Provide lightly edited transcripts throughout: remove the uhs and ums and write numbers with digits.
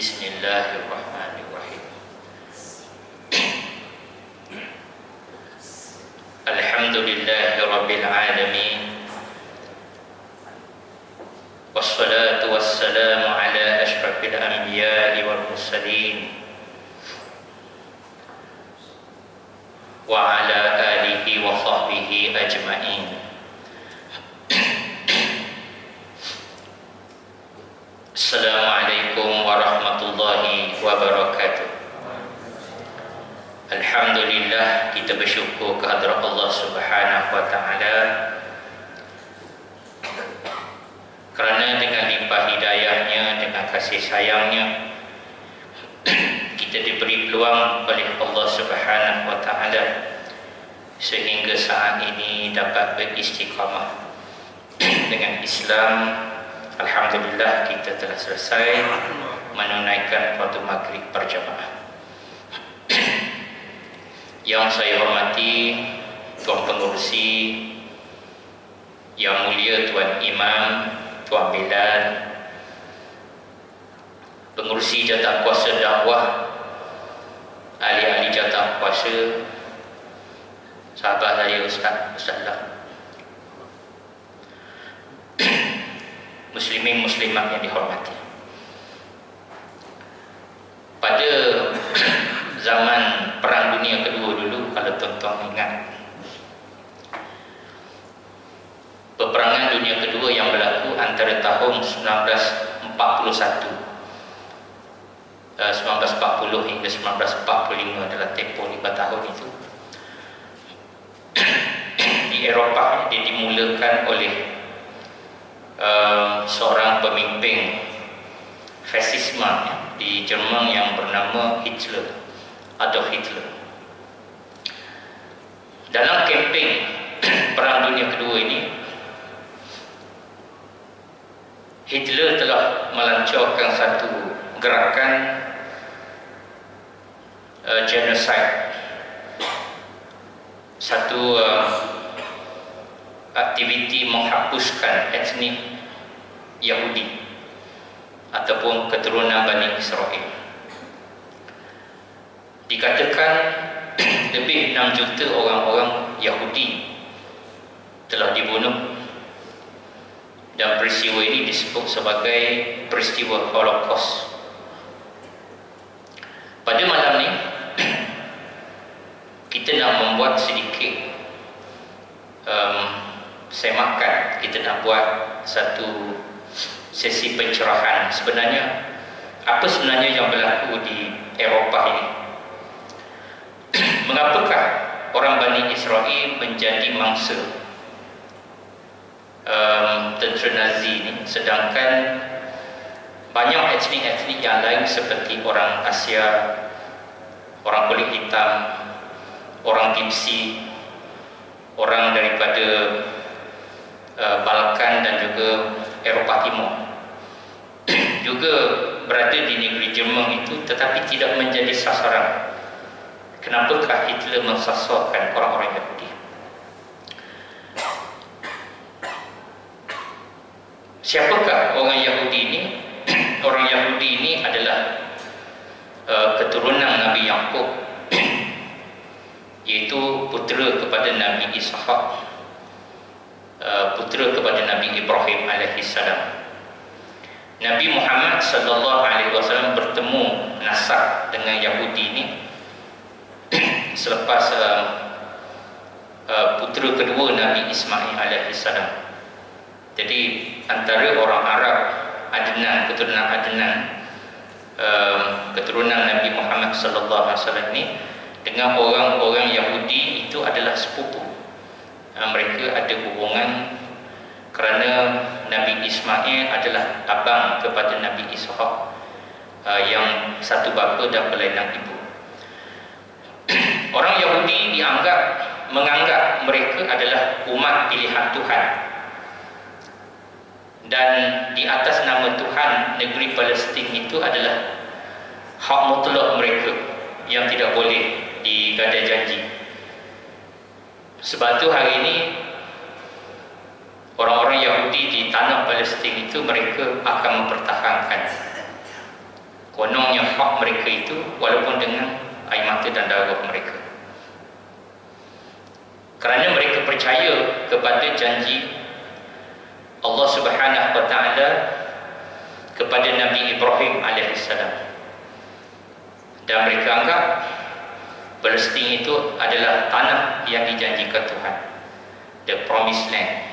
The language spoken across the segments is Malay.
Bismillahirrahmanirrahim. Alhamdulillahi rabbil alamin. Wassalatu wassalamu ala asyrafil anbiya'i wal mursalin wa ala alihi wa sahbihi ajma'in. Assalamualaikum warahmatullahi wabarakatuh. Alhamdulillah, kita bersyukur kehadrat Allah Subhanahu wa taala kerana dengan limpah hidayahnya, dengan kasih sayangnya, kita diberi peluang oleh Allah Subhanahu wa taala sehingga saat ini dapat beristiqamah dengan Islam. Alhamdulillah, kita telah selesai menunaikan waktu maghrib berjamaah. Yang saya hormati Tuan Pengerusi, Yang Mulia Tuan Imam, Tuan Bilal, Pengerusi Jawatankuasa Dakwah, ahli-ahli jawatankuasa, sahabat saya Ustaz Lah, muslimin muslimat yang dihormati. Pada zaman Perang Dunia Kedua dulu, kalau tuan-tuan ingat, peperangan Dunia Kedua yang berlaku antara tahun 1940 hingga 1945, dalam tempoh 5 tahun itu, di Eropah, dia dimulakan oleh seorang pemimpin fasisme di Jerman yang bernama Adolf Hitler. Dalam kempen Perang Dunia Kedua ini, Hitler telah melancarkan satu gerakan genocide, satu aktiviti menghapuskan etnik Yahudi ataupun keturunan Bani Israel. Dikatakan lebih 6 juta orang-orang Yahudi telah dibunuh, dan peristiwa ini disebut sebagai peristiwa Holocaust. Pada malam ni kita nak membuat sedikit semakan, kita nak buat satu sesi pencerahan. Sebenarnya, apa sebenarnya yang berlaku di Eropah ini? Mengapakah orang Bani Israel menjadi mangsa tentera Nazi ini, sedangkan banyak etnik-etnik yang lain seperti orang Asia, orang kulit hitam, orang Gypsy, orang daripada Balkan dan juga Eropah Timur juga berada di negeri Jerman itu, tetapi tidak menjadi sasaran. Kenapakah Hitler mensasarkan orang-orang Yahudi? Siapakah orang Yahudi ini? Orang Yahudi ini adalah keturunan Nabi Yaqub, iaitu putera kepada Nabi Ishaq, putera kepada Nabi Ibrahim alaihissalam. Nabi Muhammad sallallahu alaihi wasallam bertemu nasab dengan Yahudi ini selepas putera kedua Nabi Ismail alaihissalam. Jadi antara orang Arab Adnan, keturunan Adnan, keturunan Nabi Muhammad sallallahu alaihi wasallam ini, dengan orang-orang Yahudi itu adalah sepupu. Mereka ada hubungan kerana Nabi Ismail adalah abang kepada Nabi Ishaq, yang satu bapa dan berlainan ibu. Orang Yahudi menganggap mereka adalah umat pilihan Tuhan, dan di atas nama Tuhan, negeri Palestin itu adalah hak mutlak mereka yang tidak boleh digadai janji. Sebab itu hari ini orang-orang Yahudi di tanah Palestin itu, mereka akan mempertahankan kononnya hak mereka itu walaupun dengan air mata dan darah mereka. Kerana mereka percaya kepada janji Allah Subhanahu wa taala kepada Nabi Ibrahim alaihissalam. Dan mereka anggap Palestin itu adalah tanah yang dijanjikan Tuhan, the promised land.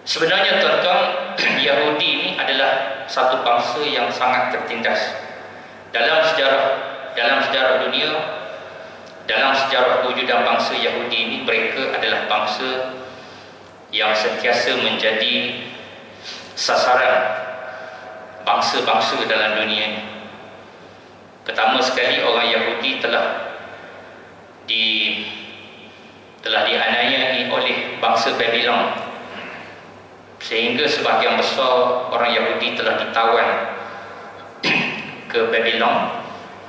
Sebenarnya tuan-tuan, Yahudi ini adalah satu bangsa yang sangat tertindas dalam sejarah dunia. Dalam sejarah wujudan bangsa Yahudi ini, mereka adalah bangsa yang sentiasa menjadi sasaran bangsa-bangsa dalam dunia ini. Pertama sekali, orang Yahudi telah dianiayai oleh bangsa Babylon, sehingga sebahagian besar orang Yahudi telah ditawan ke Babylon,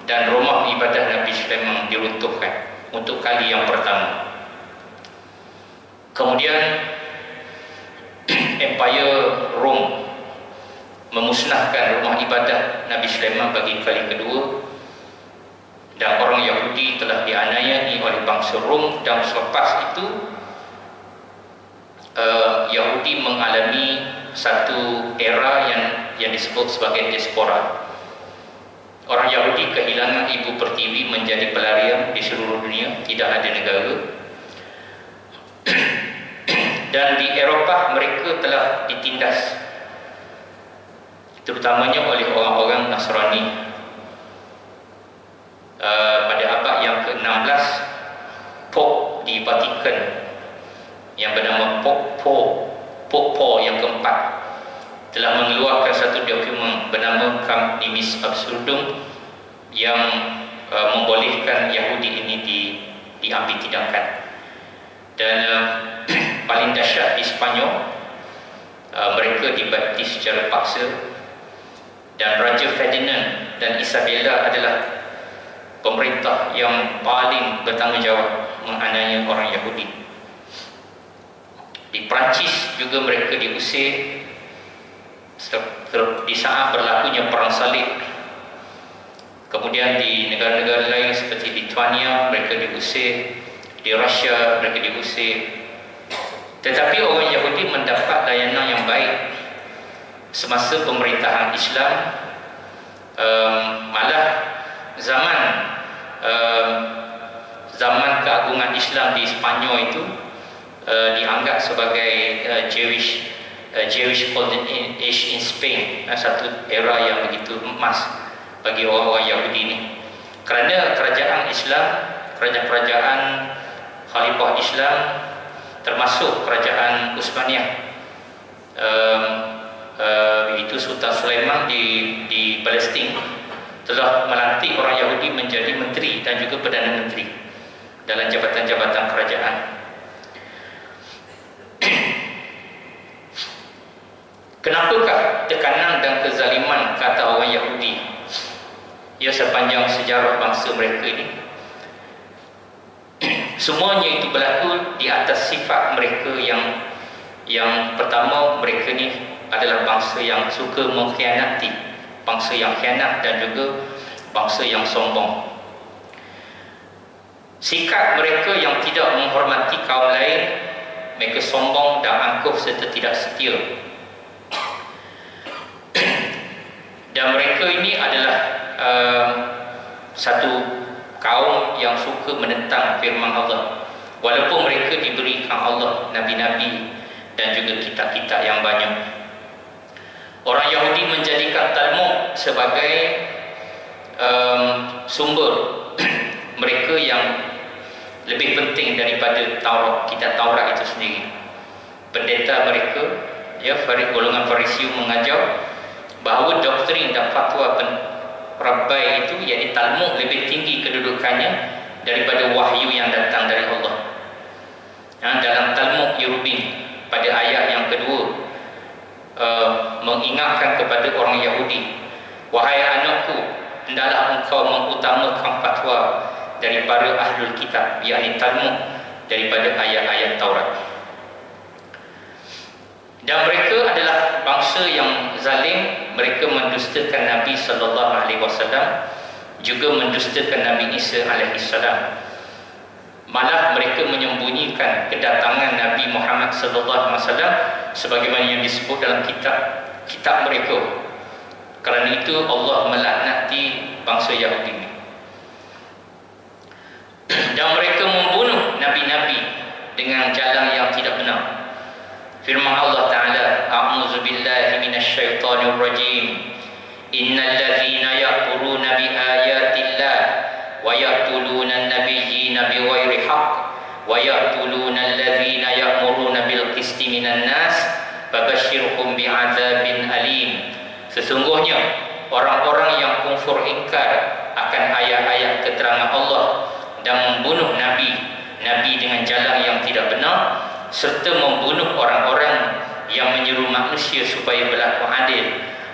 dan rumah ibadah Nabi Sulaiman diruntuhkan untuk kali yang pertama. Kemudian Empire Rom memusnahkan rumah ibadah Nabi Sulaiman bagi kali kedua, dan orang Yahudi telah dianiayai oleh bangsa Rom. Dan selepas itu Yahudi mengalami satu era yang disebut sebagai diaspora. Orang Yahudi kehilangan ibu pertiwi, menjadi pelarian di seluruh dunia, tidak ada negara. Dan di Eropah mereka telah ditindas, terutamanya oleh orang-orang Nasrani. Pada abad yang ke-16, Pope di Vatikan yang bernama Pope Paul yang keempat telah mengeluarkan satu dokumen bernama Cum Nimis Absurdum yang membolehkan Yahudi ini diambil tindakan. Dan paling dahsyat di Spanyol, mereka dibaptis secara paksa, dan Raja Ferdinand dan Isabella adalah pemerintah yang paling bertanggungjawab menganiaya orang Yahudi. Di Perancis juga mereka diusir di saat berlakunya perang salib. Kemudian di negara-negara lain seperti Lithuania mereka diusir, di Rusia mereka diusir. Tetapi orang Yahudi mendapat layanan yang baik semasa pemerintahan Islam. Malah zaman keagungan Islam di Spanyol itu dianggap sebagai Jewish Golden Age in Spain, satu era yang begitu emas bagi orang-orang Yahudi ini. Kerana kerajaan Islam, kerajaan Khalifah Islam, termasuk kerajaan Utsmaniyah, itu Sultan Sulaiman di Palestin telah melantik orang Yahudi menjadi menteri dan juga perdana menteri dalam jabatan-jabatan kerajaan. Kenapakah tekanan dan kezaliman kata orang Yahudi ya sepanjang sejarah bangsa mereka ini? Semuanya itu berlaku di atas sifat mereka yang pertama, mereka ni adalah bangsa yang suka mengkhianati, bangsa yang khianat, dan juga bangsa yang sombong. Sikap mereka yang tidak menghormati kaum lain, mereka sombong dan angkuh serta tidak setia. Dan mereka ini adalah satu kaum yang suka menentang firman Allah, walaupun mereka diberikan Allah nabi-nabi dan juga kitab-kitab yang banyak. Orang Yahudi menjadikan Talmud sebagai sumber mereka yang lebih penting daripada Taurat, kitab Taurat itu sendiri. Pendeta mereka, golongan Farisiu, mengajar bahawa doktrin dan fatwa Rabbai itu, yakni Talmud, lebih tinggi kedudukannya daripada wahyu yang datang dari Allah. Dalam Talmud Yerubim pada ayat yang kedua mengingatkan kepada orang Yahudi, wahai anakku, hendaklah engkau mengutamakan fatwa daripada ahlul kitab, yakni Talmud, daripada ayat-ayat Taurat. Dan mereka adalah bangsa yang zalim, mereka mendustakan Nabi sallallahu alaihi wasallam, juga mendustakan Nabi Isa alaihi salam. Malah mereka menyembunyikan kedatangan Nabi Muhammad sallallahu alaihi wasallam sebagaimana yang disebut dalam kitab mereka. Kerana itu Allah melaknati bangsa Yahudi ini. Dan mereka membunuh nabi-nabi dengan jalan yang tidak benar. Firman Allah Ta'ala, A'udzu billahi minasyaitonir rajim. Innal ladzina yakfuruna bi ayatillah wa yaqtuluna an-nabiyyina bighairi haqq wa yaqtuluna alladzina ya'muruna bil qisti minan nas fabashshirhum bi'adzabin alim. Sesungguhnya orang-orang yang kufur ingkar akan ayat-ayat keterangan Allah dan membunuh nabi dengan jalan yang tidak benar, serta membunuh orang-orang yang menyeru manusia supaya berlaku adil,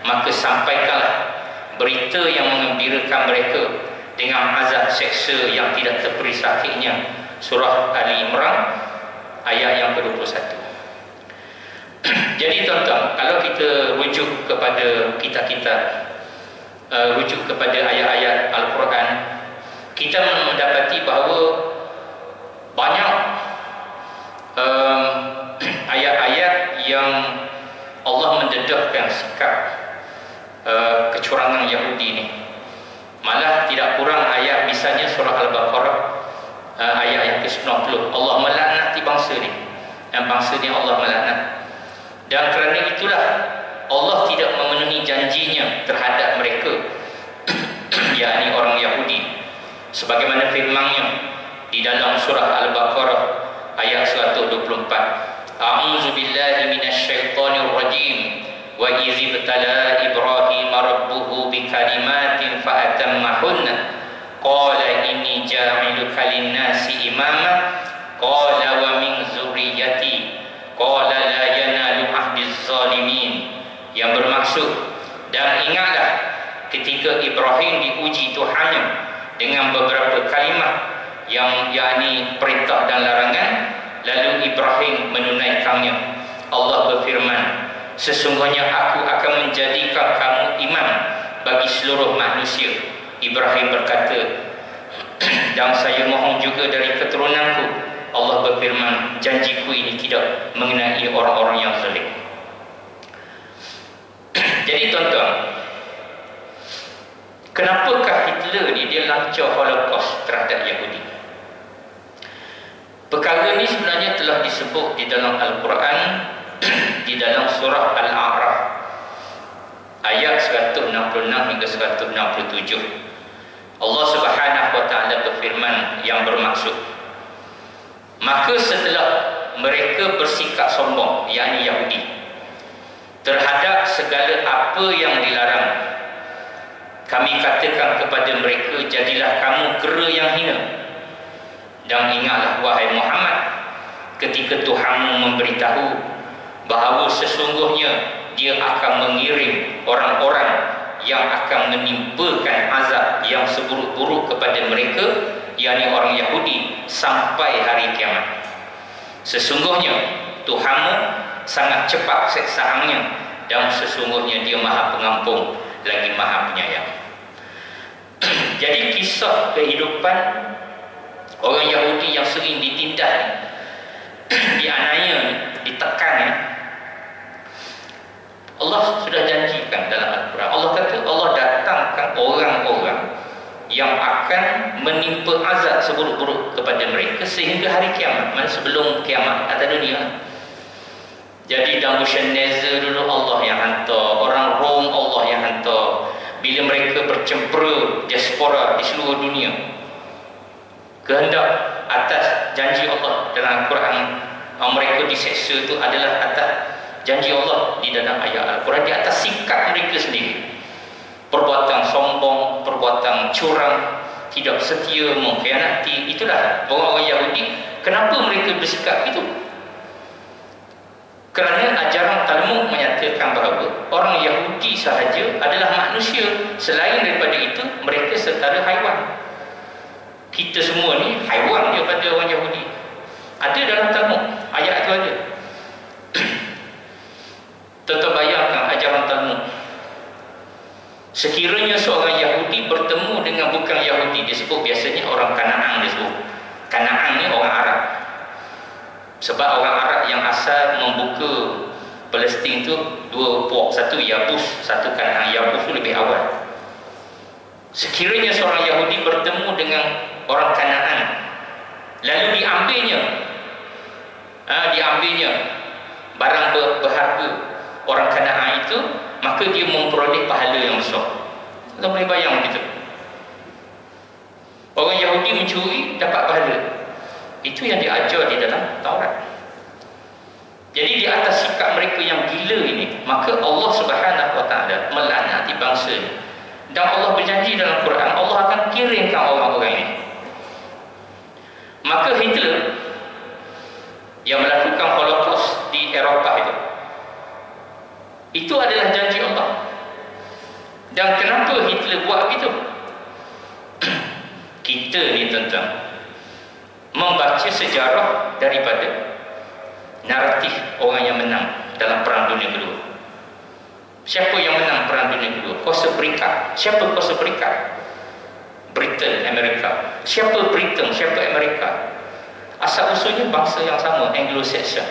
maka sampaikanlah berita yang mengembirakan mereka dengan azab seksa yang tidak terperi sakitnya. Surah Ali Imran ayat yang ke-21. Jadi tuan-tuan, kalau kita rujuk kepada kitab-kitab, rujuk kepada ayat-ayat Al-Quran, kita mendapati bahawa banyak ayat-ayat yang Allah mendedahkan sikap kecurangan Yahudi ini. Malah tidak kurang ayat, misalnya surah Al-Baqarah ayat yang ke-90, Allah melaknati bangsa ni, dan bangsa ni Allah melaknat. Dan kerana itulah Allah tidak memenuhi janjinya terhadap mereka yakni orang Yahudi, sebagaimana firman-Nya di dalam surah Al-Baqarah ayat 124, A'udzu billahi minasyaitonir rajim. Wa idz ibtala Ibrahim rabbuhu bikalimatin fa atammahunna qala inni ja'iluka lin-nasi imama qala wa min dzurriyyati qala la yanalu ahdiz zalimin. Yang bermaksud, dan ingatlah ketika Ibrahim diuji Tuhannya dengan beberapa kalimat yang yakni perintah dan larangan, lalu Ibrahim menunaikannya. Allah berfirman, sesungguhnya aku akan menjadikan kamu imam bagi seluruh manusia. Ibrahim berkata, dan saya mohon juga dari keturunanku. Allah berfirman, janjiku ini tidak mengenai orang-orang yang zalim. Jadi tuan-tuan, kenapakah Hitler ni dia lancar Holocaust terhadap Yahudi? Perkara ini sebenarnya telah disebut di dalam Al-Quran di dalam surah Al-A'raf ayat 166 hingga 167. Allah Subhanahu wa taala berfirman yang bermaksud, maka setelah mereka bersikap sombong, yakni Yahudi, terhadap segala apa yang dilarang, kami katakan kepada mereka, jadilah kamu kera yang hina. Dan ingatlah wahai Muhammad, ketika Tuhanmu memberitahu bahawa sesungguhnya Dia akan mengirim orang-orang yang akan menimpakan azab yang seburuk-buruk kepada mereka, yakni orang Yahudi, sampai hari kiamat. Sesungguhnya Tuhanmu sangat cepat seksaannya, dan sesungguhnya Dia Maha Pengampun lagi Maha Penyayang. Jadi kisah kehidupan orang Yahudi yang sering ditindas, dianiaya, ditekan, Allah sudah janjikan dalam Al-Quran. Allah kata Allah datangkan orang-orang yang akan menimpa azab seburuk-buruk kepada mereka sehingga hari kiamat, mana sebelum kiamat atas dunia. Jadi Nebukadnezar dulu Allah yang hantar, orang Rom Allah yang hantar. Bila mereka bercempera diaspora di seluruh dunia, kehendak atas janji Allah dalam Al-Quran, mereka diseksa itu adalah atas janji Allah di dalam ayat Al-Quran, di atas sikap mereka sendiri, perbuatan sombong, perbuatan curang, tidak setia, mengkhianati. Itulah orang-orang Yahudi. Kenapa mereka bersikap itu? Kerana ajaran Talmud menyatakan bahawa orang Yahudi sahaja adalah manusia, selain daripada itu mereka setara haiwan. Kita semua ni haiwan je pada orang Yahudi. Ada dalam Talmud, ayat itu ada. Tuan-tuan bayangkan ajaran Talmud Sekiranya seorang Yahudi bertemu dengan bukan Yahudi, disebut biasanya orang Kanaan, disebut Kanaan ni orang Arab. Sebab orang Arab yang asal membuka Palestin tu dua puak, satu Yabus, satu Kanaan. Yabus tu lebih awal. Sekiranya seorang Yahudi bertemu dengan orang Kanaan, lalu diambilnya barang berharga orang Kanaan itu, maka dia memperoleh pahala yang besar. Kita boleh bayang begitu. Orang Yahudi mencuri dapat pahala. Itu yang diajar di dalam Taurat. Jadi di atas sikap mereka yang gila ini, maka Allah Subhanahu wa taala melaknati bangsa ini. Dan Allah berjanji dalam Quran, Allah akan kirimkan orang-orang ini. Maka Hitler yang melakukan Holocaust di Eropah itu adalah janji Allah. Dan kenapa Hitler buat begitu? Kita ni tuan-tuan membaca sejarah daripada naratif orang yang menang dalam Perang Dunia Kedua. Siapa yang menang Perang Dunia Kedua? Kuasa Berikat. Siapa kuasa Berikat? Britain, Amerika. Siapa Britain? Siapa Amerika? Asal usulnya bangsa yang sama, Anglo-Saxon.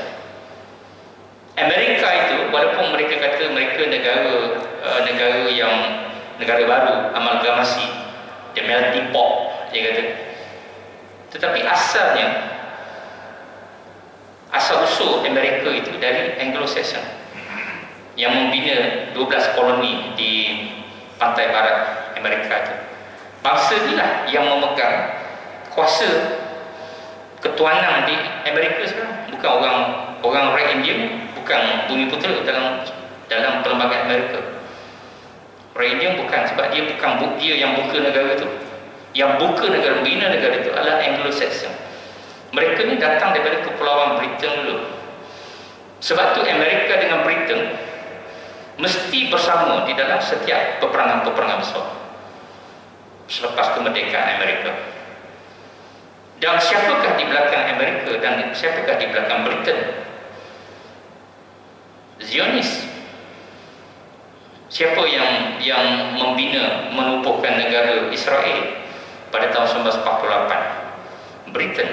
Amerika itu, walaupun mereka kata mereka negara baru, amalgamasi, the melting pot, dia kata. Tetapi asalnya, asal usul Amerika itu dari Anglo-Saxon yang membina 12 koloni di pantai barat Amerika itu. Bangsa inilah yang memegang kuasa ketuanan di Amerika sekarang. Bukan orang Red Indian, bukan Bumi Putera dalam perlembagaan Amerika. Red Indian bukan, sebab dia yang buka negara itu. Yang buka negara, bina negara itu adalah Anglo-Saxon. Mereka ni datang daripada kepulauan Britain dulu. Sebab tu Amerika dengan Britain mesti bersama di dalam setiap peperangan-peperangan besar selepas kemerdekaan Amerika. Dan siapakah di belakang Amerika dan siapakah di belakang Britain? Zionis. Siapa yang membina, menubuhkan negara Israel pada tahun 1948? Britain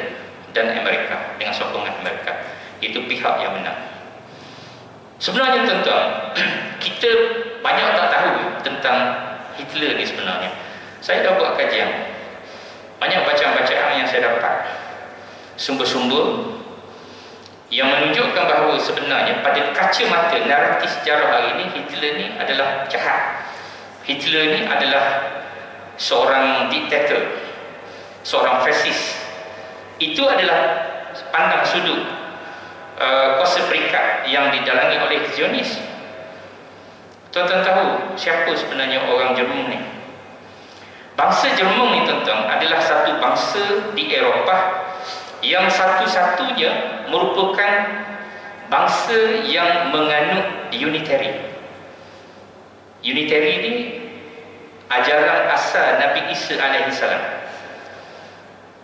dan Amerika, dengan sokongan Amerika. Itu pihak yang menang. Sebenarnya tuan-tuan, kita banyak tak tahu tentang Hitler ni sebenarnya. Saya dah buat kajian, banyak bacaan-bacaan yang saya dapat, sumber-sumber yang menunjukkan bahawa sebenarnya pada kacamata naratif sejarah hari ini, Hitler ni adalah jahat. Hitler ni adalah seorang diktator, seorang fasis. Itu adalah pandang sudut kuasa Berikat yang didalangi oleh Zionis. Tuan-tuan tahu siapa sebenarnya orang Jerman ni? Bangsa Jerman ni tuan-tuan adalah satu bangsa di Eropah yang satu-satunya merupakan bangsa yang menganut Unitary. Unitary ni ajaran asal Nabi Isa alaihissalam.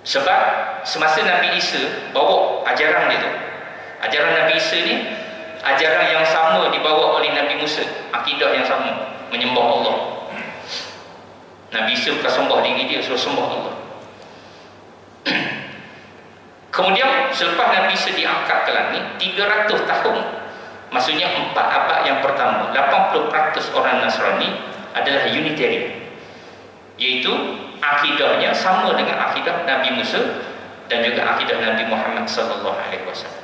Sebab semasa Nabi Isa bawa ajaran dia tu, ajaran Nabi Isa ni ajaran yang sama dibawa oleh Nabi Musa, akidah yang sama, menyembah Allah. Nabi Isa bukan sembah diri dia, suruh sembah Allah. Kemudian selepas Nabi Isa diangkat ke langit 300 tahun, maksudnya 4 abad yang pertama, 80% orang Nasrani adalah Unitary, iaitu akidahnya sama dengan akidah Nabi Musa dan juga akidah Nabi Muhammad sallallahu alaihi wasallam.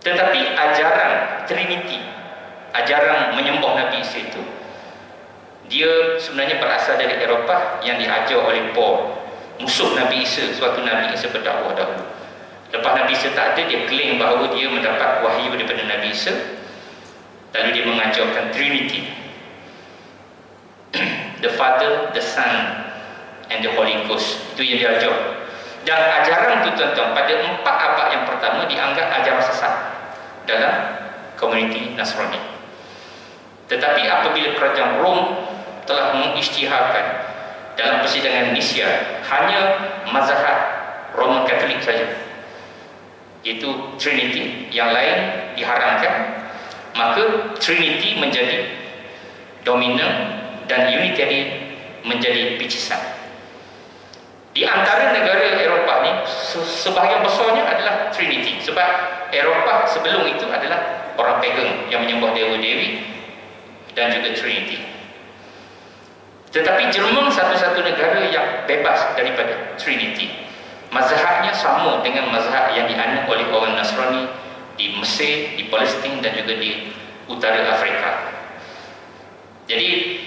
Tetapi ajaran Trinity, ajaran menyembah Nabi Isa itu, dia sebenarnya berasal dari Eropah yang diajar oleh Paul, musuh Nabi Isa sewaktu Nabi Isa berdakwah dahulu. Lepas Nabi Isa tak ada, dia claim bahawa dia mendapat wahyu daripada Nabi Isa, lalu dia mengajarkan Trinity, the Father, the Son and the Holy Ghost. Itu yang dia ajar. Dan ajaran itu tuan-tuan pada 4 abad yang pertama dianggap ajaran sesat dalam komuniti Nasrani. Tetapi apabila kerajaan Rom telah mengisytiharkan dalam persidangan Nicea hanya mazhab Roman Katolik saja, iaitu Trinity, yang lain diharamkan, maka Trinity menjadi dominan dan unitary menjadi picisan. Di antara negara Eropah ni sebahagian besarnya adalah Trinity, sebab Eropah sebelum itu adalah orang pagan yang menyembah dewa-dewi dan juga Trinity. Tetapi Jerman satu-satu negara yang bebas daripada Trinity. Mazhabnya sama dengan mazhab yang dianut oleh orang Nasrani di Mesir, di Palestin dan juga di utara Afrika. Jadi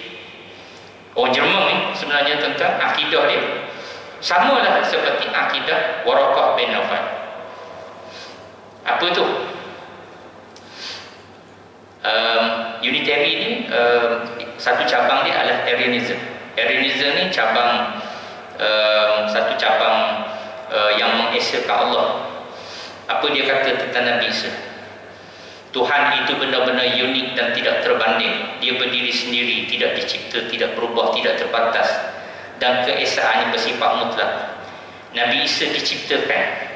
orang Jerman ni sebenarnya tentang akidah dia samalah seperti akidah Waraqah bin Nawfal. Apa tu? Unitary ni satu cabang dia adalah Arianism. Arianism ni cabang satu cabang yang mengesakan Allah. Apa dia kata tentang Nabi Isa? Tuhan itu benar-benar unik dan tidak terbanding. Dia berdiri sendiri, tidak dicipta, tidak berubah, tidak terbatas, dan keesaannya bersifat mutlak. Nabi Isa diciptakan.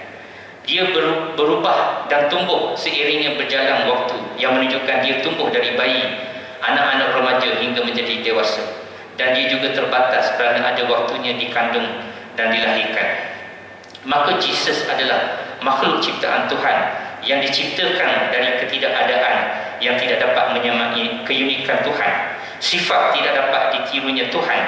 Dia berubah dan tumbuh seiringnya berjalan waktu, yang menunjukkan dia tumbuh dari bayi, anak-anak remaja hingga menjadi dewasa. Dan dia juga terbatas kerana ada waktunya dikandung dan dilahirkan. Maka Jesus adalah makhluk ciptaan Tuhan yang diciptakan dari ketidakadaan, yang tidak dapat menyamai keunikan Tuhan. Sifat tidak dapat ditirunya Tuhan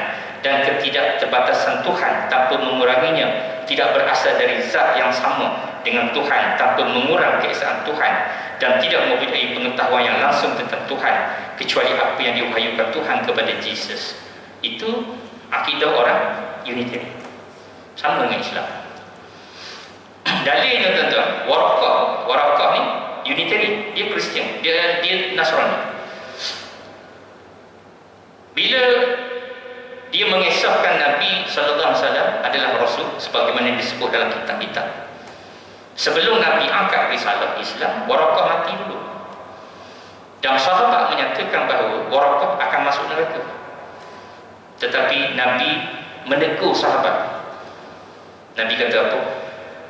dan ketidakterbatasan Tuhan tanpa menguranginya tidak berasal dari zat yang sama dengan Tuhan tanpa mengurang keesaan Tuhan, dan tidak mempunyai pengetahuan yang langsung tentang Tuhan kecuali apa yang diwahyukan Tuhan kepada Jesus. Itu akidah orang Unitarian, sama dengan Islam. Dalilnya tuan-tuan, Waraqah ni Unitarian, dia Kristian, dia Nasrani. Bila dia mengesahkan Nabi sallallahu alaihi wasallam adalah rasul sebagaimana disebut dalam kitab-kitab. Sebelum Nabi angkat risalah Islam, Waraqah mati dulu. Dan sahabat menyatakan bahawa Waraqah akan masuk neraka. Tetapi Nabi menegur sahabat. Nabi kata apa?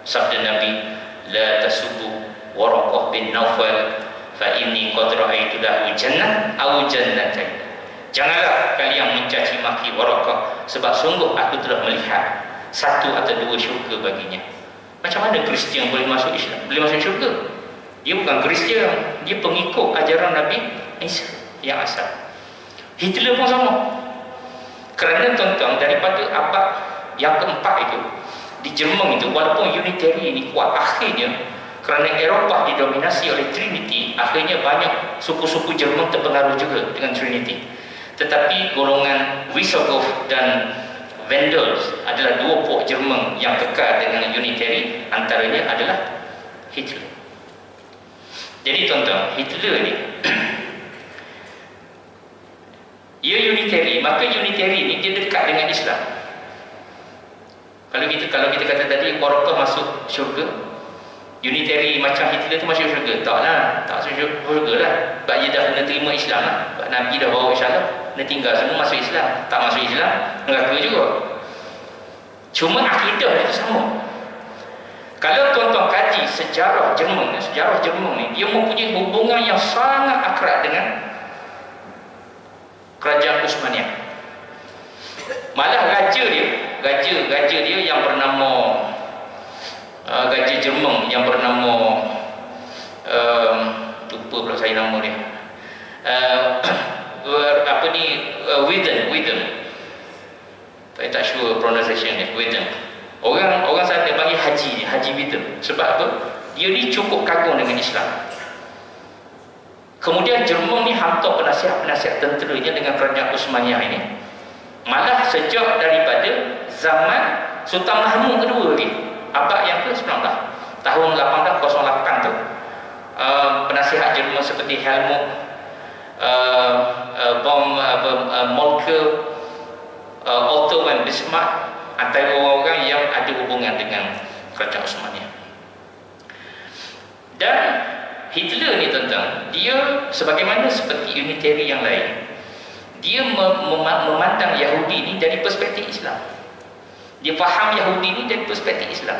Sabda Nabi, la tasubu Waraqah bin Nawfal fa inni qad ra'aitu lahu jannah aw jannatain. Janganlah kalian mencaci maki Waraqah, sebab sungguh aku telah melihat satu atau dua syurga baginya. Macam mana Kristian boleh masuk Islam, boleh masuk syurga? Dia bukan Kristian, dia pengikut ajaran Nabi Isa yang asal. Hitler pun sama. Kerana tuan-tuan, daripada abad yang keempat itu, di Jerman itu, walaupun Unitary ini kuat, akhirnya kerana Eropah didominasi oleh Trinity, akhirnya banyak suku-suku Jerman terpengaruh juga dengan Trinity. Tetapi golongan Visigoth dan Vandals adalah dua puak Jerman yang kekal dengan Unitary, antaranya adalah Hitler. Jadi tuan-tuan, Hitler ni ia Unitary, maka Unitary ni dia dekat dengan Islam. Kalau kita kata tadi Waraqah masuk syurga, Unitary macam Hitler tu masuk syurga? Tak masuk syurga lah. Sebab dia dah kena terima Islam lah. Sebab Nabi dah bawa Islam, dia tinggal semua masuk Islam. Tak masuk Islam, neraka juga. Cuma akidah itu sama. Kalau tuan-tuan kaji sejarah Jerman ni, dia mempunyai hubungan yang sangat akrab dengan kerajaan Uthmaniyah. Malah raja dia yang bernama Raja Jerman yang bernama lupa pula saya nama dia, Widen. Saya tak sure pronunciation dia, Widen. Orang sana panggil Haji Widen. Sebab apa? Dia ni cukup kagum dengan Islam. Kemudian Jerman ni hantar penasihat tenteranya dengan kerajaan Uthmaniyah ini. Malah sejak daripada zaman Sultan Mahmud kedua lagi, abad yang ke-19, tahun 1808 tu, penasihat Jerman seperti Helmut von Moltke, Otto von Bismarck, antara orang-orang yang ada hubungan dengan kerajaan Uthmaniyah. Dan Hitler ni tuan-tuan, dia sebagaimana seperti Unitary yang lain, dia memandang Yahudi ni dari perspektif Islam. Dia faham Yahudi ni dari perspektif Islam.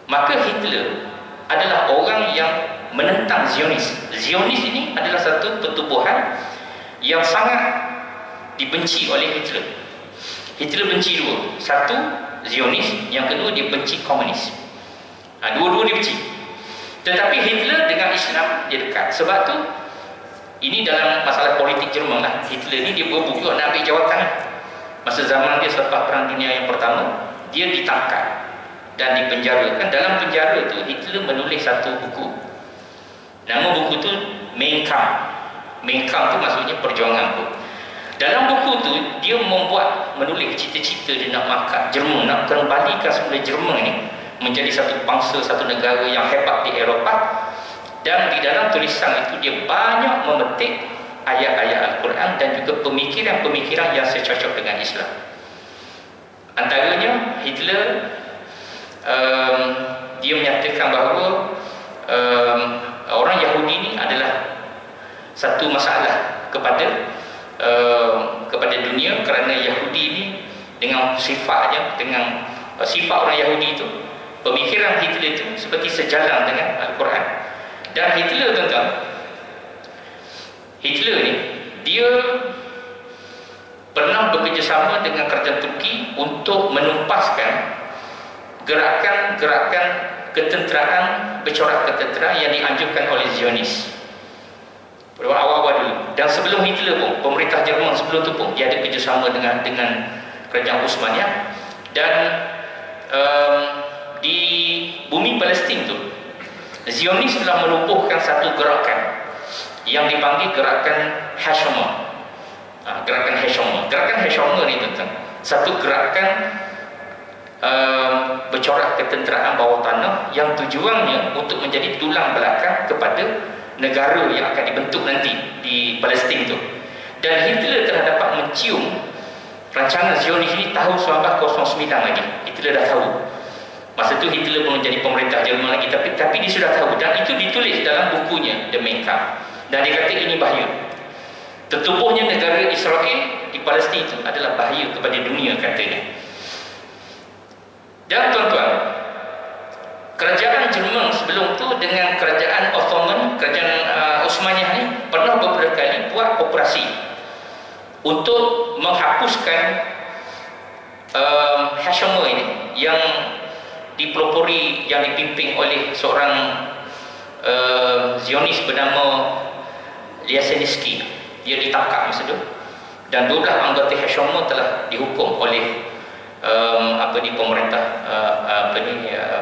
Maka Hitler adalah orang yang menentang Zionis. Zionis ini adalah satu pertubuhan yang sangat dibenci oleh Hitler. Hitler benci dua. Satu, Zionis. Yang kedua, dia benci komunis. Dua-dua dia benci. Tetapi Hitler dengan Islam dia dekat. Sebab tu ini dalam masalah politik Jerman lah. Hitler ni dia berbuk juga nak ambil jawatan. Masa zaman dia selepas Perang Dunia yang pertama, dia ditangkap dan dipenjarakan. Dalam penjara tu Hitler menulis satu buku. Nama buku tu Mein Kampf. Mein Kampf tu maksudnya perjuangan tu. Dalam buku tu dia menulis cita-cita dia nak mengangkat Jerman, nak kembalikan semula Jerman ni menjadi satu bangsa, satu negara yang hebat di Eropah. Dan di dalam tulisan itu dia banyak memetik ayat-ayat Al-Quran dan juga pemikiran-pemikiran yang secocok dengan Islam. Antaranya Hitler dia menyatakan bahawa orang Yahudi ini adalah satu masalah kepada dunia, kerana Yahudi ini dengan sifatnya, dengan sifat orang Yahudi itu, pemikiran Hitler itu seperti sejalan dengan Al-Quran. Dan Hitler, tuan-tuan, Hitler ni dia pernah bekerjasama dengan kerajaan Turki untuk menumpaskan gerakan-gerakan ketenteraan, bercorak ketenteraan yang dianjurkan oleh Zionis pada awal-awal dulu. Dan sebelum Hitler pun, pemerintah Jerman sebelum tu pun dia ada kerjasama dengan kerajaan Uthmaniyah. Dan di bumi Palestin tu Zionis telah melumpuhkan satu gerakan yang dipanggil gerakan Hashemah. Gerakan Hashemah. Gerakan Hashemah ni, tuan-tuan, satu gerakan bercorak ketenteraan bawah tanah yang tujuannya untuk menjadi tulang belakang kepada negara yang akan dibentuk nanti di Palestin tu. Dan Hitler telah dapat mencium rancangan Zionis ini tahun 1909 lagi. Hitler dah tahu. Masa tu Hitler belum menjadi pemerintah Jerman lagi, tapi dia sudah tahu, dan itu ditulis dalam bukunya The Mein Kampf. Dan dia kata ini bahaya. Tertubuhnya negara Israel di Palestin itu adalah bahaya kepada dunia, katanya. Dan tuan-tuan, kerajaan Jerman sebelum tu dengan kerajaan Ottoman, kerajaan Uthmaniyah ni pernah beberapa kali buat operasi untuk menghapuskan Hashemah ini yang dipelopori, yang dipimpin oleh seorang Zionis bernama Liaseniski. Dia ditangkap masa itu, dan 12 anggota Hashemah telah dihukum oleh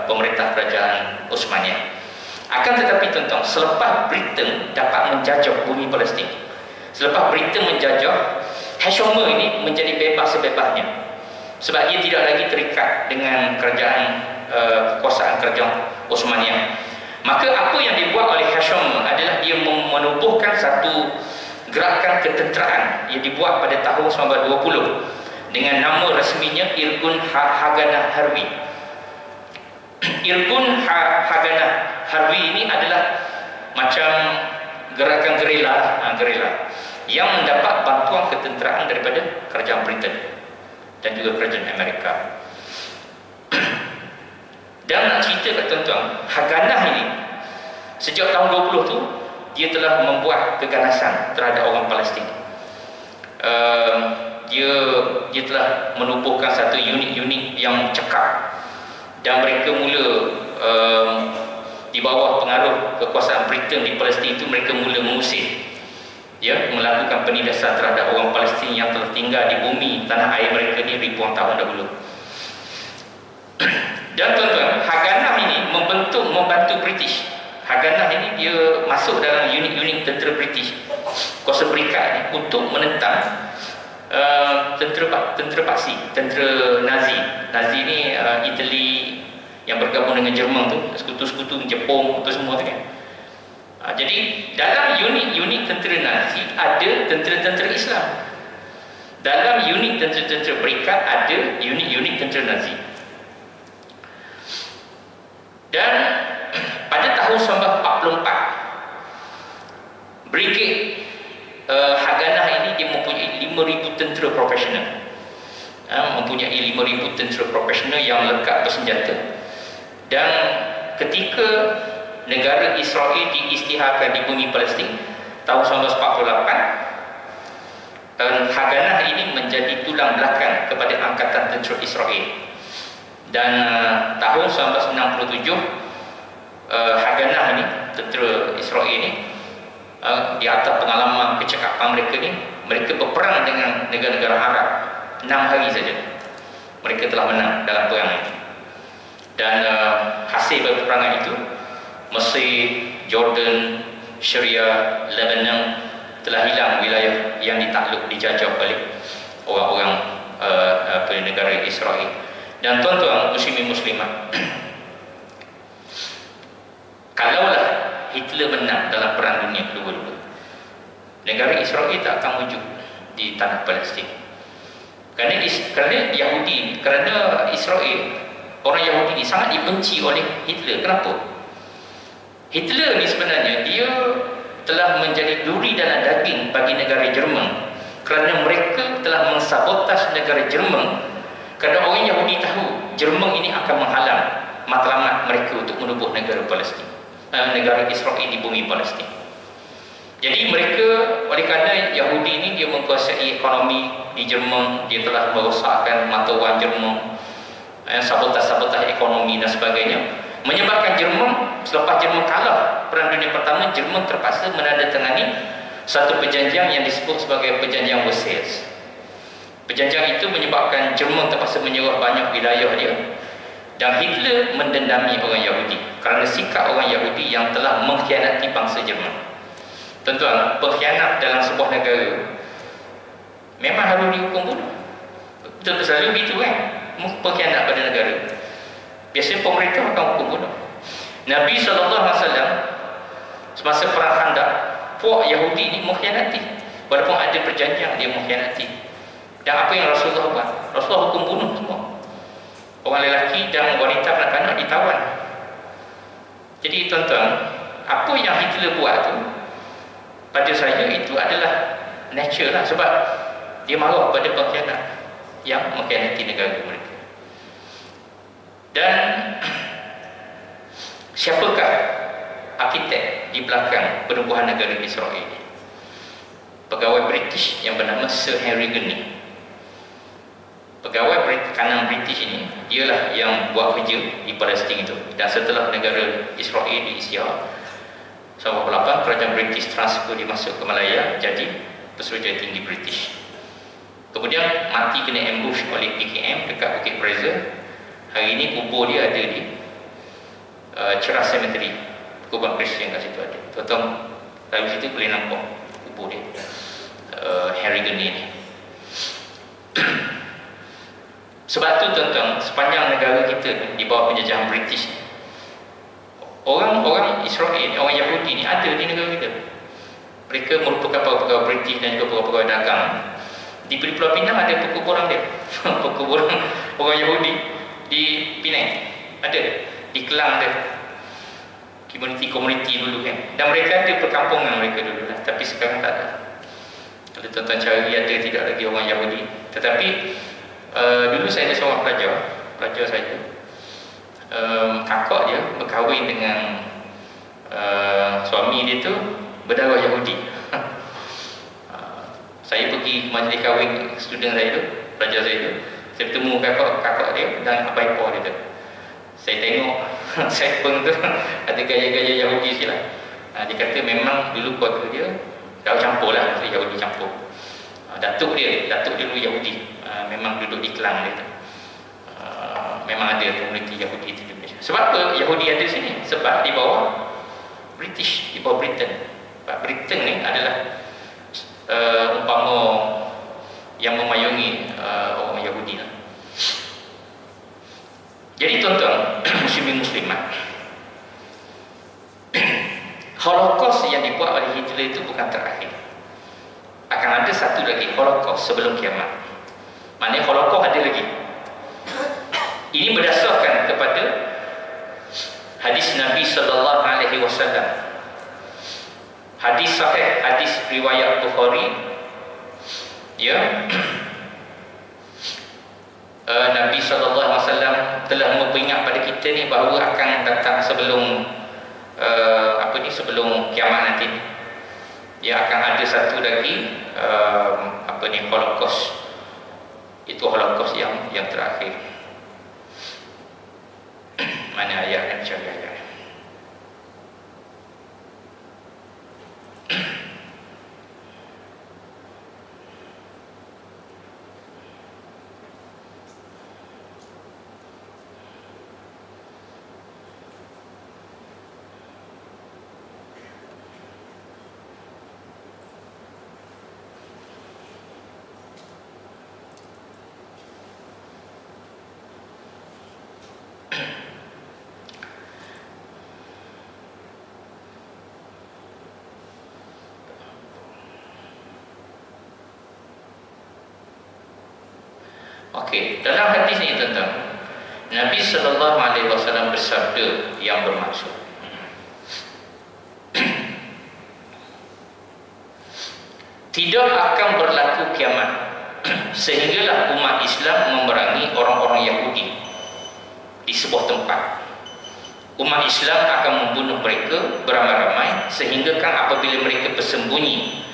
pemerintah kerajaan Uthmaniyah. Akan tetapi, tuan-tuan, selepas Britain dapat menjajah bumi Palestin, selepas Britain menjajah, Hashemah ini menjadi bebas sebebasnya, sebab dia tidak lagi terikat dengan kekuasaan kerajaan Uthmaniyah. Maka apa yang dibuat oleh Hashemah adalah dia menubuhkan satu gerakan ketenteraan yang dibuat pada tahun 1920 dengan nama resminya Irgun Haganah Harbi. Irgun Haganah Harbi ini adalah macam gerakan gerila yang mendapat bantuan ketenteraan daripada kerajaan Britain dan juga kerajaan Amerika. Dan nak cerita kat tuan-tuan, Haganah ini sejak tahun 20 tu dia telah membuat keganasan terhadap orang Palestin. Dia telah menubuhkan satu unit-unit yang cekap, dan mereka mula di bawah pengaruh kekuasaan Britain di Palestin itu, mereka mula mengusir, melakukan penindasan terhadap orang Palestin yang telah tinggal di bumi tanah air mereka ni ribuan tahun dahulu. Dan tuan-tuan, Haganah ini membantu British. Haganah ini dia masuk dalam unit-unit tentera British, Kuasa Berikat ni, untuk menentang tentera paksi, tentera Nazi. Nazi ni Itali yang bergabung dengan Jerman tu, sekutu-sekutu Jepun tu semua tu kan. Jadi dalam unit-unit tentera Nazi ada tentera-tentera Islam. Dalam unit tentera-tentera Berikat ada unit-unit tentera Nazi. Dan pada tahun 1944, Brigade Haganah ini dia mempunyai 5,000 tentera profesional. Mempunyai 5,000 tentera profesional yang lengkap bersenjata. Dan ketika negara Israel diisytiharkan di bumi Palestin tahun 1948, Haganah ini menjadi tulang belakang kepada angkatan tentera Israel. Dan tahun 1967 Haganah ini, tentera Israel ini, di atas pengalaman kecekapan mereka ni, mereka berperang dengan negara-negara Arab 6 hari saja mereka telah menang dalam perang itu. Dan hasil peperangan itu, Mesir, Jordan, Syria, Lebanon telah hilang wilayah yang ditakluk, dijajah oleh orang-orang negara Israel. Dan tuan-tuan muslimin muslimat, kalaulah Hitler menang dalam perang dunia kedua dulu, negara Israel tak akan wujud di tanah Palestin. Kerana Yahudi, kerana Israel, orang Yahudi ni sangat dibenci oleh Hitler. Kenapa? Hitler ni sebenarnya dia telah menjadi duri dalam daging bagi negara Jerman, kerana mereka telah mensabotaj negara Jerman. Kerana orang Yahudi tahu Jerman ini akan menghalang matlamat mereka untuk menubuh negara Palestin, negara Israel di bumi Palestin. Jadi mereka, oleh kerana Yahudi ini dia menguasai ekonomi di Jerman, dia telah merosakkan mata wang Jerman, sabotaj ekonomi dan sebagainya, menyebabkan Jerman, selepas Jerman kalah Perang Dunia Pertama, Jerman terpaksa menandatangani satu perjanjian yang disebut sebagai Perjanjian Versailles. Perjanjian itu menyebabkan Jerman terpaksa menyerah banyak wilayah dia, dan Hitler mendendami orang Yahudi kerana sikap orang Yahudi yang telah mengkhianati bangsa Jerman. Tuan-tuan, pengkhianat dalam sebuah negara memang harus dihukum bunuh. Betul selalu begitu kan? Pengkhianat pada negara, biasanya pemerintah akan hukum bunuh. Nabi SAW semasa perang Khandaq, puak Yahudi ni mengkhianati, walaupun ada perjanjian dia mengkhianati. Dan apa yang Rasulullah buat? Rasulullah hukum bunuh semua. Orang lelaki dan wanita kanak-kanak ditawan. Jadi tuan-tuan, apa yang Hitler buat tu, pada saya itu adalah nature lah, sebab dia marah pada pengkhianat yang mengkhianati negara mereka. Dan siapakah arkitek di belakang penubuhan negara Israel ini? Pegawai British yang bernama Sir Henry Gurney. Pegawai kanan British ini dialah yang buat kerja di Palestin itu. Dan setelah negara Israel diisytihar 1948, kerajaan British transfer dimasuk ke Malaya, jadi Pesuruhjaya Tinggi British. Kemudian mati kena ambush oleh PKM dekat Bukit Fraser. Hari ini kubur dia ada di Cerah Cemetery, kuburan Kristian kat situ ada. Tuan-tuan dari situ boleh nampak kubur dia, Henry Gurney ni. Sebab tu tuan-tuan, sepanjang negara kita di bawah penjajahan British, orang Israel, orang Yahudi ni ada di negara kita. Mereka merupakan pegawai British dan juga pegawai dagang. Di Pulau Pinang ada perkuburan dia. Perkuburan orang Yahudi di Penang ada, di Kelang ada, komuniti dulu kan. Dan mereka ada perkampungan mereka dulu lah, tapi sekarang tak ada. Kalau tuan-tuan cari, ada tidak lagi orang Yahudi. Tetapi dulu saya ada seorang pelajar saya, kakak dia berkahwin dengan suami dia tu berdarah Yahudi. Saya pergi majlis kahwin student saya tu, pelajar saya tu, saya bertemu kakak dia dan abang ipar dia tu. Saya tengok saya pun tu ada gaya-gaya Yahudi sikit lah. Dia kata memang dulu keluarga dia dah campur lah, Yahudi campur. Datuk dia dulu Yahudi, memang duduk di Kelang dia tu. Memang ada komuniti Yahudi di Malaysia. Sebab apa Yahudi ada sini? Sebab di bawah British, di bawah Britain. Sebab Britain ni adalah umpama yang memayungi orang Yahudi lah. Jadi tuan-tuan muslimin muslimat, Holocaust yang dibuat oleh Hitler itu bukan terakhir. Akan ada satu lagi Holocaust sebelum kiamat. Maknanya Holocaust ada lagi. Ini berdasarkan kepada hadis Nabi sallallahu alaihi wasallam. Hadis sahih, hadis riwayat Bukhari. Ya. Nabi sallallahu alaihi wasallam telah memperingat pada kita ni bahawa akan datang sebelum sebelum kiamat nanti. Ya, akan ada satu lagi Holocaust. Itu Holocaust yang terakhir. Mana ayatnya, cari ayat. Okey, dalam hadis ini tentang Nabi sallallahu alaihi wasallam bersabda yang bermaksud tidak akan berlaku kiamat sehinggalah umat Islam memerangi orang-orang Yahudi di sebuah tempat. Umat Islam akan membunuh mereka beramai-ramai sehinggakan apabila mereka bersembunyi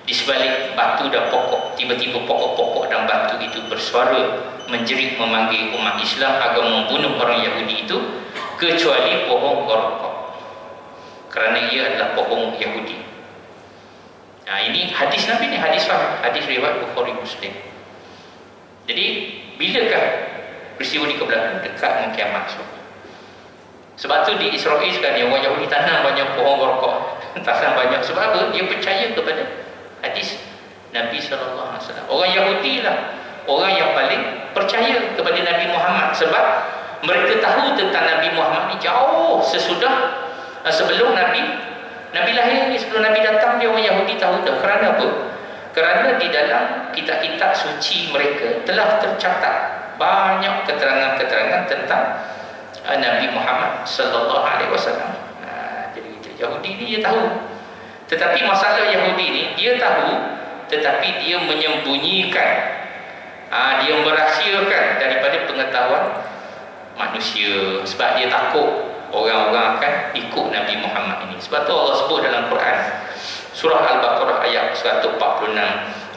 di sebalik batu dan pokok, tiba-tiba pokok-pokok dan batu itu bersuara menjerit memanggil umat Islam agar membunuh orang Yahudi itu, kecuali pohon Gorkok, kerana ia adalah pohon Yahudi. Nah, ini hadis Nabi, ni hadis sahih, hadis riwayat Bukhari Muslim. Jadi bilakah peristiwa di kebelakang dekat dengan kiamat? Sebab tu di Israel sekarang orang Yahudi tanam banyak pohon Gorkok, tanam banyak. Sebab apa? Dia percaya kepada hadis Nabi SAW. Orang Yahudi lah orang yang paling percaya kepada Nabi Muhammad, sebab mereka tahu tentang Nabi Muhammad ni jauh sesudah sebelum Nabi lahir ni. Sebelum Nabi datang, dia orang Yahudi tahu dah. Kerana apa? Kerana di dalam kitab-kitab suci mereka telah tercatat banyak keterangan-keterangan tentang Nabi Muhammad sallallahu alaihi wasallam. Jadi itu Yahudi ni dia tahu. Tetapi masalah Yahudi ni, dia tahu tetapi dia menyembunyikan, dia merahsiakan daripada pengetahuan manusia, sebab dia takut orang-orang akan ikut Nabi Muhammad ini. Sebab tu Allah sebut dalam Quran surah Al-Baqarah ayat 146,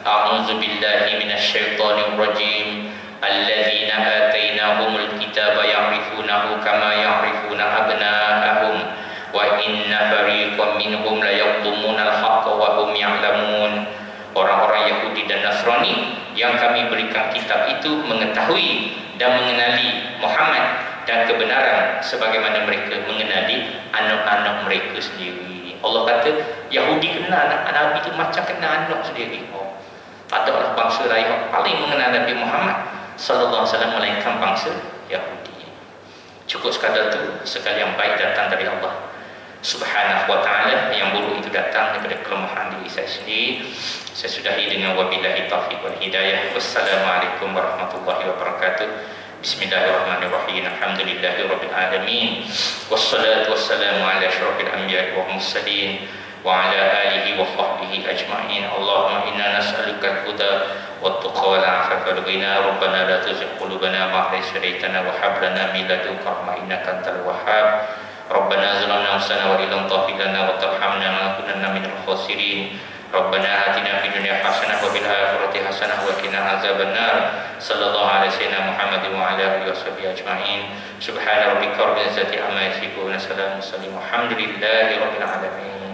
a'udzubillahi minasyaitonir rajim, alladzina atainahumul kitaba ya'rifunahu kama ya'rifuna abna'ahum wa inna fariqam minhum la yaqtumuna al-haqqa wa hum ya'lamun. Orang-orang Yahudi dan Nasrani yang kami berikan kitab itu mengetahui dan mengenali Muhammad dan kebenaran sebagaimana mereka mengenali anak-anak mereka sendiri. Allah kata Yahudi kenal anak Nabi itu macam kenal anak sendiri. Tak adalah bangsa lain yang paling mengenal Nabi Muhammad sallallahu alaihi wasallam melainkan bangsa Yahudi. Cukup sekadar itu, sekali yang baik datang dari Allah Subhanahu wa ta'ala, yang buruk itu datang daripada kelemahan diri saya sendiri. Saya sudahi dengan wabillahi taufiq wal hidayah. Wassalamualaikum warahmatullahi wabarakatuh. Bismillahirrahmanirrahim. Alhamdulillahirabbil alamin. Wassalatu wassalamu ala asyrafil anbiya'i wal mursalin wa ala alihi wa sahbihi ajma'in. Allahumma inna nas'aluka al-huda wat tuqa wal 'afafa wal ghina. Rabbana la tuzigh qulubana ba'da idh hadaytana wa hab lana min ladunka rahmah innaka antal wahhab. Rabbana zalamna anfusana wa illam taghfir lana wa tarhamna lanakunanna minal khasirin. Rabbana atina fid dunya hasanah wa fil akhirati hasanah wa qina azabannar. Sallallahu alaihi wasallam Muhammad wa ala alihi washabihi ajma'in. Subhana rabbika rabbil izzati amma yasifun wa salamun alal mursalin. Walhamdulillahi rabbil alamin.